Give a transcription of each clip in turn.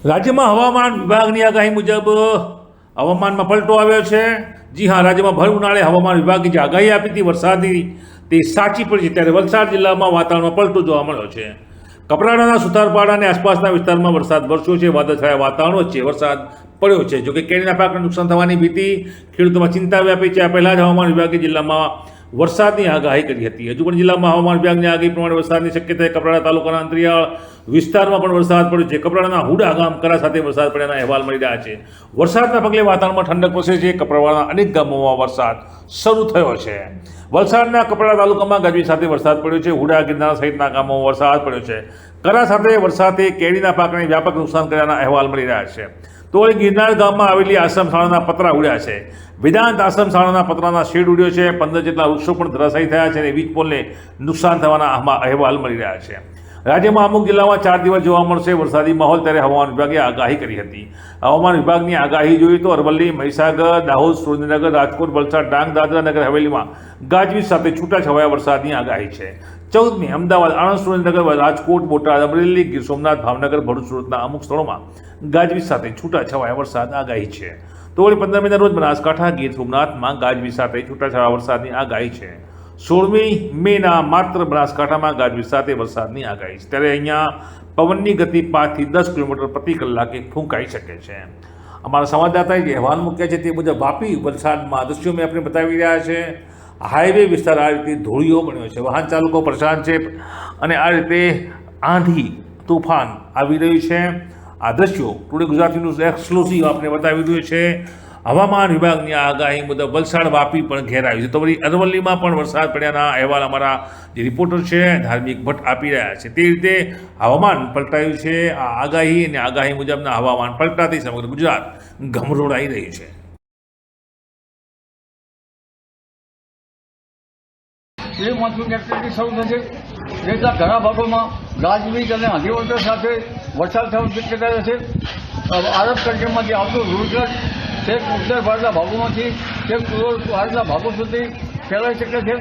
રાજ્યમાં હવામાન વિભાગની આગાહી મુજબ હવામાનમાં પલટો આવ્યો છે। જી હા, રાજ્યમાં ભર ઉનાળે હવામાન વિભાગે જે આગાહી આપી હતી વરસાદની તે સાચી પડી છે। ત્યારે વલસાડ જિલ્લામાં વાતાવરણમાં પલટો જોવા મળ્યો છે। કપરાડાના સુતારપાડા અને આસપાસના વિસ્તારમાં વરસાદ વરસ્યો છે। વાદળછાયા વાતાવરણ વચ્ચે વરસાદ પડ્યો છે। જોકે કેરીના પાકને નુકસાન થવાની ભીતિ ખેડૂતોમાં ચિંતા વ્યાપી છે। આ પહેલાં જ હવામાન વિભાગે જિલ્લામાં વરસાદની આગાહી કરી હતી। હજુ પણ જિલ્લામાં હવામાન વિભાગની આગાહી પ્રમાણે વરસાદની શક્યતા છે। કપરાડા તાલુકાના અંતરિયાળ વિસ્તારમાં પણ વરસાદ પડ્યો છે। કપરાડાના હુડા ગામ કરા સાથે વરસાદ પડ્યાના અહેવાલ મળી રહ્યા છે। વરસાદના પગલે વાતાવરણમાં ઠંડક પ્રસરે છે। કપરાડાના અનેક ગામોમાં વરસાદ શરૂ થયો છે। વલસાડના કપરાડા તાલુકામાં ગાજવીજ સાથે વરસાદ પડ્યો છે। હુડા ગિરનાર સહિતના ગામોમાં વરસાદ પડ્યો છે। કરા સાથે વરસાદે કેરીના પાકને વ્યાપક નુકસાન કર્યાના અહેવાલ મળી રહ્યા છે। તો ગિરનાર ગામમાં આવેલી આશ્રમ શાળાના પતરા ઉડ્યા છે। વેદાંત આશ્રમ શાળાના પતરાના શેડ ઉડ્યો છે। 15 જેટલા વૃક્ષો પણ ધરાશાયી થયા છે અને વીજ પોલને નુકસાન થવાના અહેવાલ મળી રહ્યા છે। રાજ્યમાં અમુક જિલ્લામાં 4 દિવસ જોવા મળશે વરસાદી માહોલ। ત્યારે હવામાન વિભાગે આગાહી કરી હતી। હવામાન વિભાગની આગાહી જોઈએ તો અરવલ્લી, મહીસાગર, દાહોદ, સુરેન્દ્રનગર, રાજકોટ, વલસાડ, ડાંગ, દાદરા નગર હવેલીમાં ગાજવીજ સાથે છૂટાછવાયા વરસાદની આગાહી છે। 14મી અમદાવાદ, આણંદ, સુરેન્દ્રનગર, રાજકોટ, બોટાદ, અમરેલી, ગીર સોમનાથ, ભાવનગર, ભરૂચ, સુરતના અમુક સ્થળોમાં ગાજવીજ સાથે છૂટાછવાયા વરસાદ આગાહી છે। તો વળી 15મીના રોજ બનાસકાંઠા, ગીર સોમનાથમાં ગાજવીજ સાથે છૂટાછવાયા વરસાદની આગાહી છે। 16મી મેના માત્ર બનાસકાંઠામાં ગાજવીજ સાથે વરસાદની આગાહી છે। ત્યારે અહીંયા પવનની ગતિ 5 થી 10 કિલોમીટર પ્રતિ કલાકે ફૂંકાઈ શકે છે। અમારા સંવાદદાતાએ જે અહેવાલ મૂક્યા છે તે મુજબ વાપી, વલસાડમાં દ્રશ્યો મેં આપણે બતાવી રહ્યા છે। હાઈવે વિસ્તાર આ રીતે ધોળીઓ બન્યો છે। વાહન ચાલકો પરેશાન છે અને આ રીતે આંધી તોફાન આવી રહ્યું છે। આ દ્રશ્યો ટુડે ગુજરાતી ન્યૂઝ એક્સક્લુઝિવ આપણે બતાવી રહ્યું છે। હવામાન વિભાગની આગાહી મુજબ વલસાડ, વાપી પણ ઘેરાયું છે। તો વળી અરવલ્લીમાં પણ વરસાદ પડ્યાના અહેવાલ અમારા જે રિપોર્ટર છે ધાર્મિક ભટ્ટ આપી રહ્યા છે। તે રીતે હવામાન પલટાયું છે। આ આગાહી અને આગાહી મુજબના હવામાન પલટાથી સમગ્ર ગુજરાત ગમરોડાઈ રહ્યું છે। પ્રી મોન્સૂન એક્ટિવિટી શરૂ થશે। જેટલા ઘણા ભાગોમાં ગાજવીજ અને આંધીવંટર સાથે વરસાદ થવાની શક્યતા રહેશે। આરબ કન્ટ્રીમાંથી આવતું રૂરલ છેક ઉત્તર ભારતના ભાગોમાંથી છેક પૂર્વ ભારતના ભાગો સુધી ફેલાઈ શકે છે।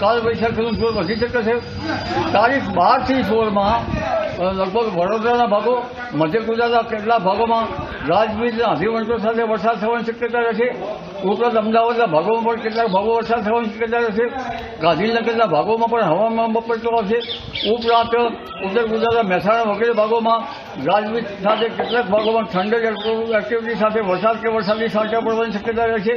કાલ વૈશાખીનું જોર વધી શકે છે। તારીખ 12 થી 16માં લગભગ વડોદરાના ભાગો, મધ્ય ગુજરાતના કેટલાક ભાગોમાં ગાજવીજ અને આંધીવંટર સાથે વરસાદ થવાની શક્યતા રહેશે। ઉપરાંત અમદાવાદના ભાગોમાં પણ કેટલાક ભાગો વરસાદ થવાની શક્યતા રહેશે। ગાંધીનગરના ભાગોમાં પણ હવામાનમાં પલટો આવશે। ઉપરાંત ઉત્તર ગુજરાતના મહેસાણા વગેરે ભાગોમાં ગાજવીજ સાથે કેટલાક ભાગોમાં ઠંડક એક્ટિવિટી સાથે વરસાદ કે વરસાદની છાંટા પડવાની શક્યતા રહેશે।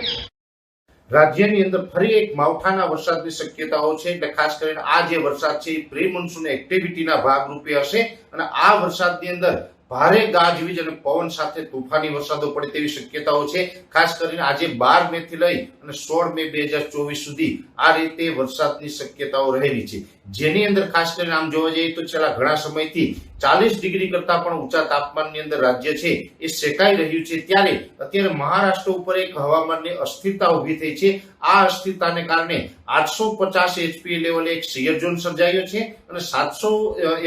રાજ્યની અંદર ફરી એક માવઠાના વરસાદની શક્યતાઓ છે। એટલે ખાસ કરીને આ જે વરસાદ છે એ પ્રી મોન્સૂન એક્ટિવિટીના ભાગરૂપે હશે અને આ વરસાદની અંદર ભારે ગાજવીજ અને પવન સાથે તોફાની વરસાદો પડે તેવી શક્યતાઓ છે। ખાસ કરીને આજે 12 મે થી લઈ અને 16 મે 2024 સુધી આ રીતે વરસાદની શક્યતાઓ રહેલી છે। જેની અંદર ખાસ કરીને આમ જોવા જઈએ તો છેલ્લા ઘણા સમયથી 40 ડિગ્રી કરતા પણ ઊંચા તાપમાનની અંદર રાજ્ય છે એ શેકાઈ રહ્યું છે। ત્યારે અત્યારે મહારાષ્ટ્ર ઉપર એક હવામાનની અસ્થિરતા ઊભી થઈ છે। આ અસ્થિરતાને કારણે 850 એચપીએ લેવલે એક શિયર ઝોન સર્જાયો છે અને 700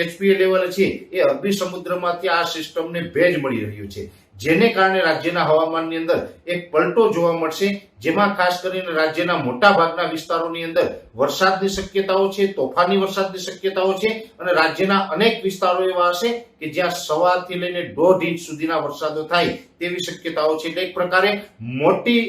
એચપીએ લેવલે છે એ અરબી સમુદ્રમાંથી આ સિસ્ટમને ભેજ મળી રહ્યું છે। જેને કારણે રાજ્યના હવામાનની અંદર એક પલટો જોવા મળશે। જેમાં ખાસ કરીને રાજ્યના મોટા ભાગના વિસ્તારોની અંદર વરસાદની શક્યતાઓ છે, તોફાની વરસાદની શક્યતાઓ છે અને રાજ્યના અનેક વિસ્તારો એવા હશે કે જ્યાં 1.25 થી લઈને 1.5 ઇંચ સુધીના વરસાદો થાય તેવી શક્યતાઓ છે। એટલે એક પ્રકારે મોટી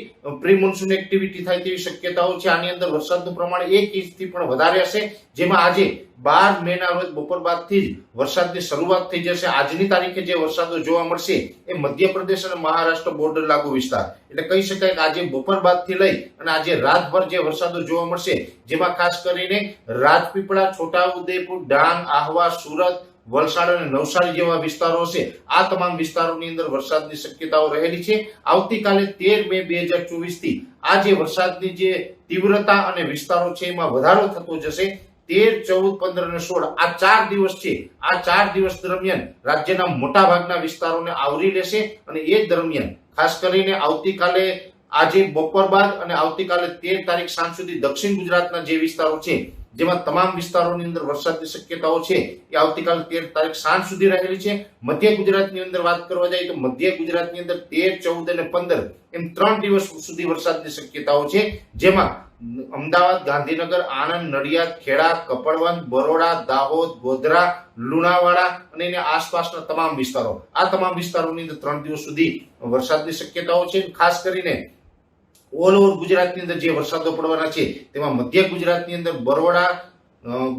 પ્રી મોન્સૂન એક્ટિવિટી થાય તેવી શક્યતાઓ છે। આની અંદર વરસાદનું પ્રમાણ 1 ઇંચથી પણ વધારે હશે। જેમાં આજે 12 મેના રોજ બપોર બાદથી જ વરસાદની શરૂઆત થઈ જશે। આજની તારીખે જે વરસાદો જોવા મળશે એ મધ્યપ્રદેશ અને મહારાષ્ટ્ર બોર્ડર લાગુ વિસ્તાર એટલે કહી શકાય કે આજે બપોર બાદથી લઈ અને આજે રાતભર જે વરસાદો જોવા મળશે જેમાં ખાસ કરીને રાજપીપળા, છોટાઉદેપુર, ડાંગ, આહવા, સુરત, વલસાડ અને નવસારી જેવા વિસ્તારો છે। આ તમામ વિસ્તારોની અંદર વરસાદની શક્યતાઓ રહેલી છે। આવતીકાલે 13 મે 2024 થી આ જે વરસાદની જે તીવ્રતા અને વિસ્તારો છે એમાં વધારો થતો જશે। 13, 14, 15 અને 16 આ 4 દિવસ છે। આ 4 દિવસ દરમિયાન રાજ્યના મોટા ભાગના વિસ્તારોને આવરી લેશે અને એ દરમિયાન ખાસ કરીને આવતીકાલે આજે બપોર બાદ અને આવતીકાલે 13 તારીખ સાંજ સુધી દક્ષિણ ગુજરાતના જે વિસ્તારો છે જેમાં તમામ વિસ્તારોની અંદર વરસાદની શક્યતાઓ છે એ આવતીકાલે 13 તારીખ સાંજ સુધી રહેલી છે। મધ્ય ગુજરાતની અંદર વાત કરવા જાય તો મધ્ય ગુજરાતની અંદર 13, 14 અને 15 એમ 3 દિવસ સુધી વરસાદની શક્યતાઓ છે। જેમાં અમદાવાદ, ગાંધીનગર, આણંદ, નડિયાદ, ખેડા, કપડવંત, બરોડા, દાહોદ, ગોધરા, લુણાવાડા અને એની આસપાસના તમામ વિસ્તારો, આ તમામ વિસ્તારોની અંદર 3 દિવસ સુધી વરસાદની શક્યતાઓ છે. ખાસ કરીને ઓલ ઓવર ગુજરાતની અંદર જે વરસાદો પડવાના છે તેમાં મધ્ય ગુજરાતની અંદર બરોડા,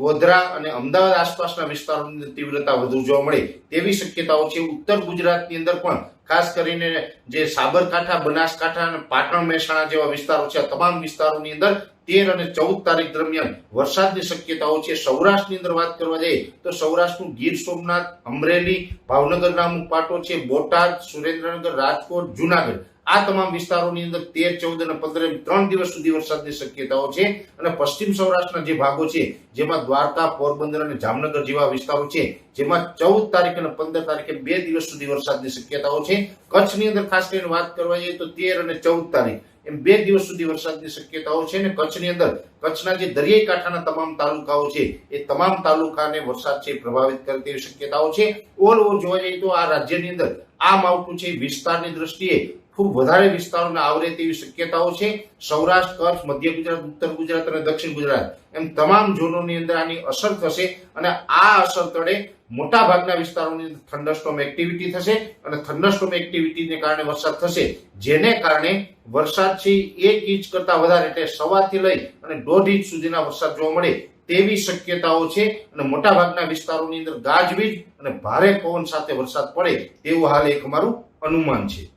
ગોધરા અને અમદાવાદ આસપાસના વિસ્તારોની અંદર તીવ્રતા વધુ જોવા મળે તેવી શક્યતાઓ છે. ઉત્તર ગુજરાતની અંદર પણ ખાસ કરીને જે સાબરકાંઠા, બનાસકાંઠા અને પાટણ, મહેસાણા જેવા વિસ્તારો છે આ તમામ વિસ્તારોની અંદર 13 અને 14 તારીખ દરમિયાન વરસાદની શક્યતાઓ છે. સૌરાષ્ટ્રની અંદર વાત કરવા જઈએ તો સૌરાષ્ટ્રનું ગીર સોમનાથ, અમરેલી, ભાવનગરના અમુક પાટો છે, બોટાદ, સુરેન્દ્રનગર, રાજકોટ, જુનાગઢ આ તમામ વિસ્તારોની અંદર 13, 14 અને 15 3 દિવસ સુધી વરસાદની શક્યતાઓ છે. અને પશ્ચિમ સૌરાષ્ટ્રના જે ભાગો છે જેમાં દ્વારકા, પોરબંદર અને જામનગર જેવા વિસ્તારો છે જેમાં 14 તારીખ અને 15 તારીખે 2 દિવસ સુધી વરસાદની શક્યતાઓ છે. કચ્છની અંદર ખાસ કરીને વાત કરવા જઈએ તો 13 અને 14 તારીખ એમ 2 દિવસ સુધી વરસાદની શક્યતાઓ છે. અને કચ્છની અંદર કચ્છના જે દરિયાઈ કાંઠાના તમામ તાલુકાઓ છે એ તમામ તાલુકાને વરસાદ છે પ્રભાવિત કરે તેવી શક્યતાઓ છે. ઓલ ઓવર જોવા જઈએ તો આ રાજ્યની અંદર આ માવઠું છે વિસ્તારની દ્રષ્ટિએ ખૂબ વધારે વિસ્તારોને આવરે તેવી શક્યતાઓ છે. સૌરાષ્ટ્ર, કચ્છ, મધ્ય ગુજરાત, ઉત્તર ગુજરાત અને દક્ષિણ ગુજરાત એમ તમામ ઝોનોની અંદર આની અસર થશે અને આ અસર તળે મોટા ભાગના વિસ્તારોની અંદર થંડરસ્ટોર્મ એક્ટિવિટી થશે અને થંડરસ્ટોર્મ એક્ટિવિટીને કારણે વરસાદ થશે જેને કારણે વરસાદ છે 1 ઇંચ કરતા વધારે એટલે 1.25 થી લઈ અને 1.5 ઇંચ સુધીના વરસાદ જોવા મળે તેવી શક્યતાઓ છે. અને મોટા ભાગના વિસ્તારોની અંદર ગાજવીજ અને ભારે પવન સાથે વરસાદ પડે તેવું હાલ એક અમારું અનુમાન છે.